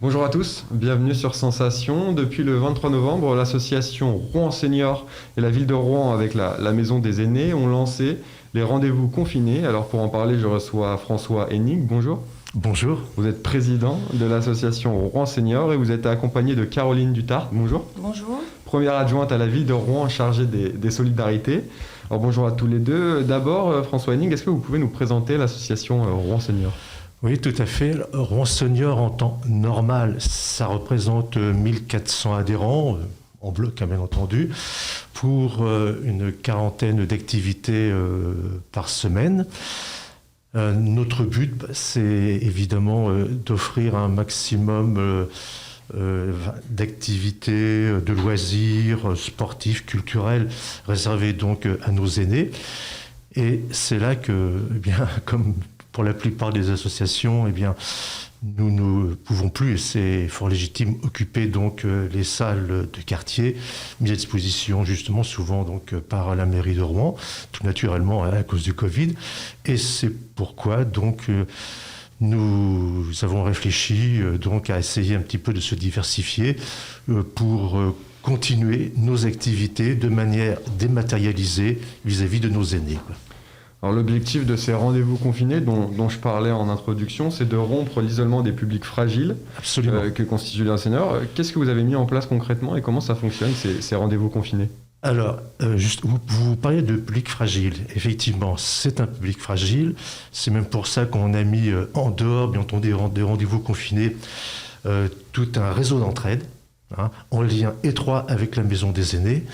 Bonjour à tous, bienvenue sur Sensation. Depuis le 23 novembre, l'association Rouen Senior et la ville de Rouen avec la Maison des Aînés ont lancé les rendez-vous confinés. Alors pour en parler, je reçois François Hennig. Bonjour. Bonjour. Vous êtes président de l'association Rouen Senior et vous êtes accompagné de Caroline Dutart. Bonjour. Bonjour. Première adjointe à la ville de Rouen chargée des solidarités. Alors bonjour à tous les deux. D'abord, François Hennig, est-ce que vous pouvez nous présenter l'association Rouen Senior ? Oui, tout à fait. Rouen Senior, en temps normal, ça représente 1400 adhérents, en bloc, hein, bien entendu, pour une quarantaine d'activités par semaine. Notre but, c'est évidemment d'offrir un maximum d'activités, de loisirs sportifs, culturels, réservés donc à nos aînés. Et c'est là que, eh bien, comme pour la plupart des associations, eh bien, nous ne pouvons plus, et c'est fort légitime, occuper donc les salles de quartier mises à disposition justement souvent donc par la mairie de Rouen, tout naturellement à cause du Covid. Et c'est pourquoi donc nous avons réfléchi donc à essayer un petit peu de se diversifier pour continuer nos activités de manière dématérialisée vis-à-vis de nos aînés. Alors l'objectif de ces rendez-vous confinés dont je parlais en introduction, c'est de rompre l'isolement des publics fragiles que constituent les seniors. Qu'est-ce que vous avez mis en place concrètement et comment ça fonctionne ces rendez-vous confinés ? Alors, vous parlez de public fragile. Effectivement, c'est un public fragile. C'est même pour ça qu'on a mis en dehors, bien entendu, des rendez-vous confinés, tout un réseau d'entraide, hein, en lien étroit avec la Maison des Aînés,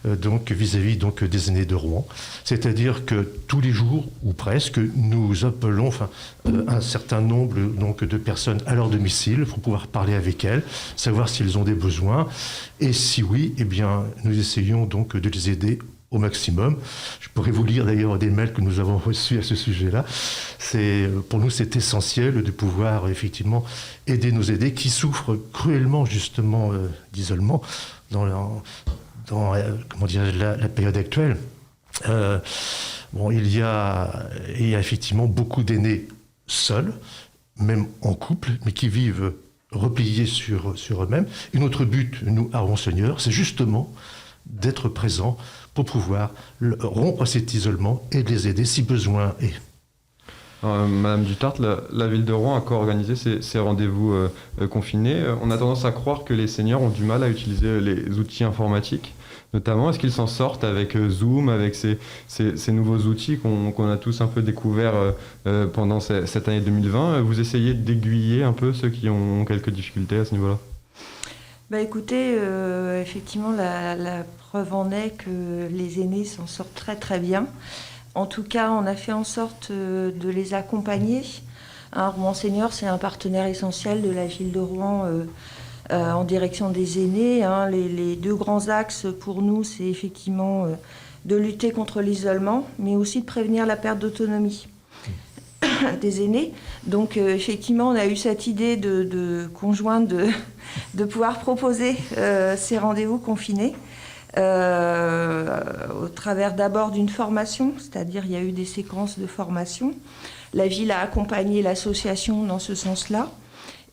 donc vis-à-vis donc des aînés de Rouen. C'est-à-dire que tous les jours, ou presque, nous appelons un certain nombre donc, de personnes à leur domicile pour pouvoir parler avec elles, savoir s'ils ont des besoins, et si oui, eh bien, nous essayons donc de les aider au maximum. Je pourrais vous lire d'ailleurs des mails que nous avons reçus à ce sujet-là. Pour nous, c'est essentiel de pouvoir effectivement aider nos aînés qui souffrent cruellement justement d'isolement dans la période actuelle. Il y a effectivement beaucoup d'aînés seuls, même en couple, mais qui vivent repliés sur eux-mêmes. Et notre but, nous, à Rouen Senior, c'est justement d'être présents pour pouvoir rompre cet isolement et de les aider si besoin est. Madame Dutart, la ville de Rouen a co-organisé ces rendez-vous confinés. On a tendance à croire que les seniors ont du mal à utiliser les outils informatiques, notamment. Est-ce qu'ils s'en sortent avec Zoom, avec ces nouveaux outils qu'on a tous un peu découverts pendant cette année 2020 ? Vous essayez d'aiguiller un peu ceux qui ont quelques difficultés à ce niveau-là ? Écoutez, effectivement, la preuve en est que les aînés s'en sortent très très bien. En tout cas, on a fait en sorte de les accompagner. Rouen Senior, c'est un partenaire essentiel de la ville de Rouen en direction des aînés. Les deux grands axes pour nous, c'est effectivement de lutter contre l'isolement, mais aussi de prévenir la perte d'autonomie des aînés. Donc effectivement, on a eu cette idée conjointe de pouvoir proposer ces rendez-vous confinés au travers d'abord d'une formation, c'est-à-dire il y a eu des séquences de formation. La ville a accompagné l'association dans ce sens-là.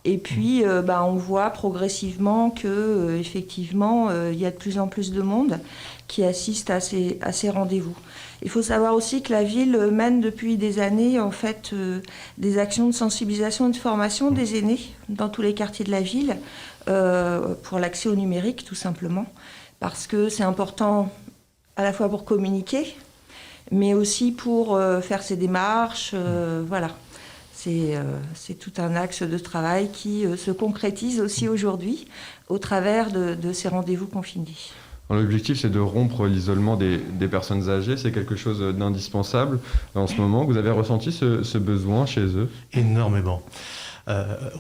Et puis, on voit progressivement que, effectivement, il y a de plus en plus de monde qui assiste à ces rendez-vous. Il faut savoir aussi que la ville mène depuis des années, en fait, des actions de sensibilisation et de formation des aînés dans tous les quartiers de la ville pour l'accès au numérique, tout simplement, parce que c'est important à la fois pour communiquer, mais aussi pour faire ses démarches, voilà. C'est tout un axe de travail qui se concrétise aussi aujourd'hui au travers de ces rendez-vous confinés. L'objectif, c'est de rompre l'isolement des personnes âgées. C'est quelque chose d'indispensable en ce moment. Vous avez ressenti ce besoin chez eux ? Énormément.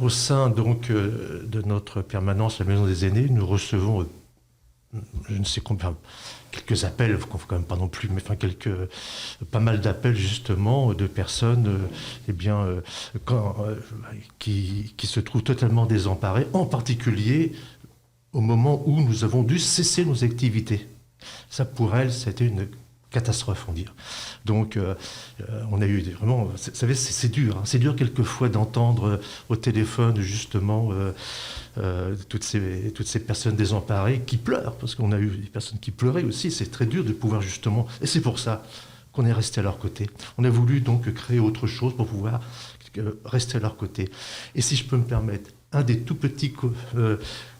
Au sein donc de notre permanence à la Maison des Aînés, nous recevons je ne sais combien, quelques appels, il ne faut quand même pas non plus, mais pas mal d'appels justement de personnes qui se trouvent totalement désemparées, en particulier au moment où nous avons dû cesser nos activités. Ça pour elles, c'était une catastrophe, on dit. Donc, on a eu vraiment... Vous savez, c'est dur. Hein. C'est dur quelquefois d'entendre au téléphone, justement, toutes ces personnes désemparées qui pleurent, parce qu'on a eu des personnes qui pleuraient aussi. C'est très dur de pouvoir, justement... Et c'est pour ça qu'on est resté à leur côté. On a voulu donc créer autre chose pour pouvoir rester à leur côté. Et si je peux me permettre, un des tout petits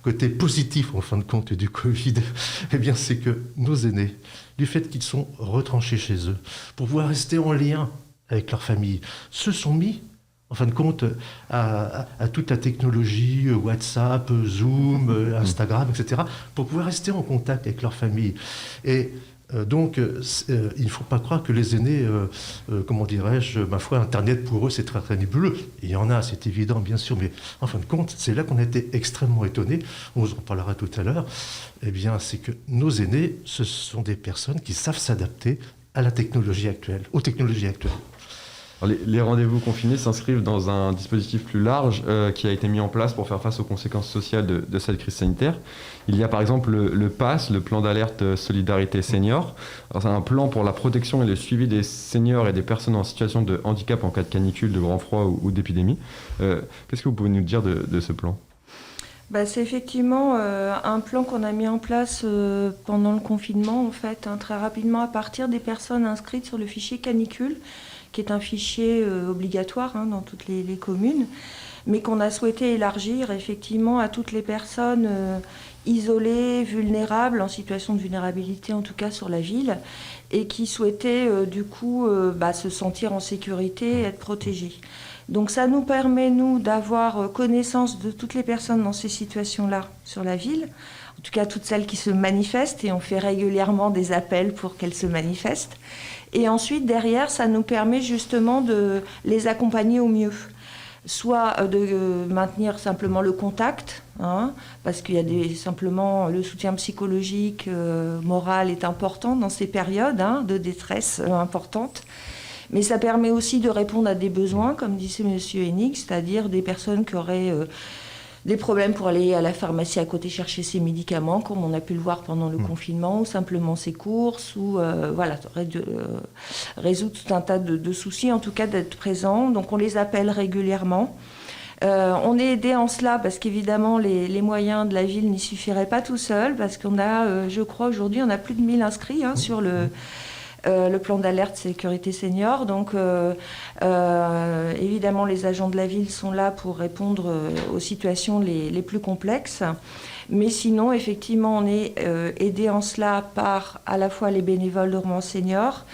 côtés positifs, en fin de compte, du Covid, eh bien, c'est que nos aînés, du fait qu'ils sont retranchés chez eux, pour pouvoir rester en lien avec leur famille, se sont mis, en fin de compte, à toute la technologie, WhatsApp, Zoom, Instagram, etc., pour pouvoir rester en contact avec leur famille. Et donc, il ne faut pas croire que les aînés, comment dirais-je, ma foi, Internet pour eux, c'est très, très nébuleux. Il y en a, c'est évident, bien sûr, mais en fin de compte, c'est là qu'on a été extrêmement étonnés, on vous en parlera tout à l'heure, eh bien, c'est que nos aînés, ce sont des personnes qui savent s'adapter à la technologie actuelle, aux technologies actuelles. Alors, les rendez-vous confinés s'inscrivent dans un dispositif plus large qui a été mis en place pour faire face aux conséquences sociales de cette crise sanitaire. Il y a par exemple le PASS, le plan d'alerte solidarité senior. Alors, c'est un plan pour la protection et le suivi des seniors et des personnes en situation de handicap en cas de canicule, de grand froid ou d'épidémie. Qu'est-ce que vous pouvez nous dire de ce plan ? C'est effectivement un plan qu'on a mis en place pendant le confinement, en fait, très rapidement, à partir des personnes inscrites sur le fichier canicule, qui est un fichier obligatoire dans toutes les communes, mais qu'on a souhaité élargir effectivement à toutes les personnes isolées, vulnérables, en situation de vulnérabilité en tout cas sur la ville, et qui souhaitaient du coup se sentir en sécurité et être protégées. Donc ça nous permet, nous, d'avoir connaissance de toutes les personnes dans ces situations-là sur la ville, en tout cas toutes celles qui se manifestent, et on fait régulièrement des appels pour qu'elles se manifestent. Et ensuite, derrière, ça nous permet justement de les accompagner au mieux. Soit de maintenir simplement le contact, parce qu'il y a simplement le soutien psychologique, moral est important dans ces périodes de détresse importante. Mais ça permet aussi de répondre à des besoins, comme disait M. Hennig, c'est-à-dire des personnes qui auraient des problèmes pour aller à la pharmacie à côté chercher ses médicaments, comme on a pu le voir pendant le confinement, ou simplement ses courses, ou résoudre tout un tas de soucis, en tout cas d'être présent. Donc on les appelle régulièrement. On est aidé en cela parce qu'évidemment les moyens de la ville n'y suffiraient pas tout seuls, parce qu'on a, je crois aujourd'hui, on a plus de 1000 inscrits sur le plan d'alerte sécurité senior. Donc évidemment les agents de la ville sont là pour répondre aux situations les plus complexes, mais sinon effectivement on est aidé en cela par à la fois les bénévoles de Rouen Senior,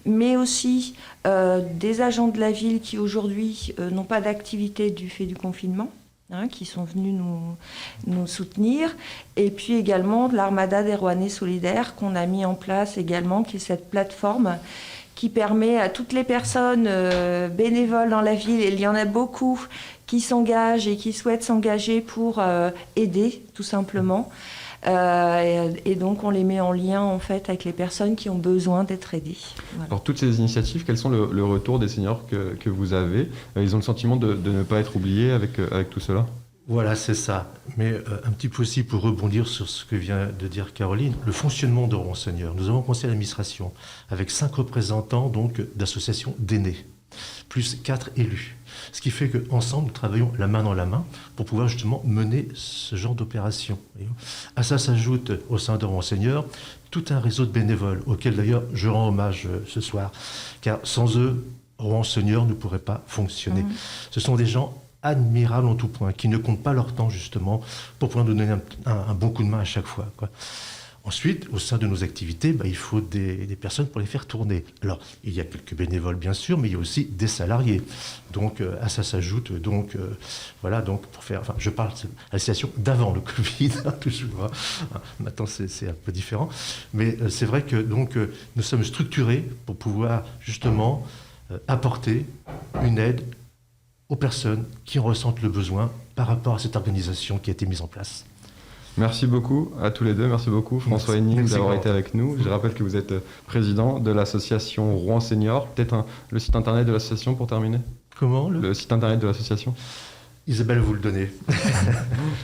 mais aussi des agents de la ville qui aujourd'hui n'ont pas d'activité du fait du confinement, qui sont venus nous soutenir, et puis également de l'Armada des Rouennais solidaires qu'on a mis en place également, qui est cette plateforme qui permet à toutes les personnes bénévoles dans la ville, et il y en a beaucoup qui s'engagent et qui souhaitent s'engager pour aider tout simplement. Et donc on les met en lien en fait avec les personnes qui ont besoin d'être aidées. Voilà. Alors toutes ces initiatives, quels sont le retour des seniors que vous avez ? Ils ont le sentiment de ne pas être oubliés avec tout cela ? Voilà, c'est ça. Mais un petit peu aussi pour rebondir sur ce que vient de dire Caroline, le fonctionnement de Rouen Senior. Nous avons un conseil d'administration avec 5 représentants donc d'associations d'aînés, plus 4 élus. Ce qui fait qu'ensemble, nous travaillons la main dans la main pour pouvoir justement mener ce genre d'opération. À ça s'ajoute au sein de Rouen Senior tout un réseau de bénévoles, auquel d'ailleurs je rends hommage ce soir, car sans eux, Rouen Senior ne pourrait pas fonctionner. Ce sont des gens admirables en tout point, qui ne comptent pas leur temps justement pour pouvoir nous donner un bon coup de main à chaque fois, quoi. Ensuite, au sein de nos activités, il faut des personnes pour les faire tourner. Alors, il y a quelques bénévoles, bien sûr, mais il y a aussi des salariés. Donc, à ça s'ajoute, donc, pour faire... Enfin, je parle de la situation d'avant le Covid, toujours. Maintenant, c'est un peu différent. Mais c'est vrai que, donc, nous sommes structurés pour pouvoir, justement, apporter une aide aux personnes qui en ressentent le besoin par rapport à cette organisation qui a été mise en place. Merci beaucoup à tous les deux. Merci beaucoup François Hennig d'avoir été avec nous. Je rappelle que vous êtes président de l'association Rouen Senior. Peut-être le site internet de l'association pour terminer ? Comment ? Le site internet de l'association ? Isabelle, vous le donnez.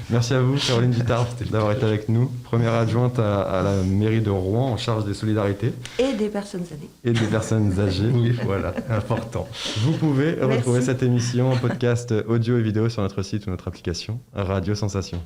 Merci à vous, Caroline Dutartre, d'avoir été avec nous, première adjointe à la mairie de Rouen en charge des solidarités. Et des personnes âgées. Et des personnes âgées. Oui, voilà, important. Vous pouvez retrouver Merci. cette émission en podcast audio et vidéo sur notre site ou notre application Radio Sensation.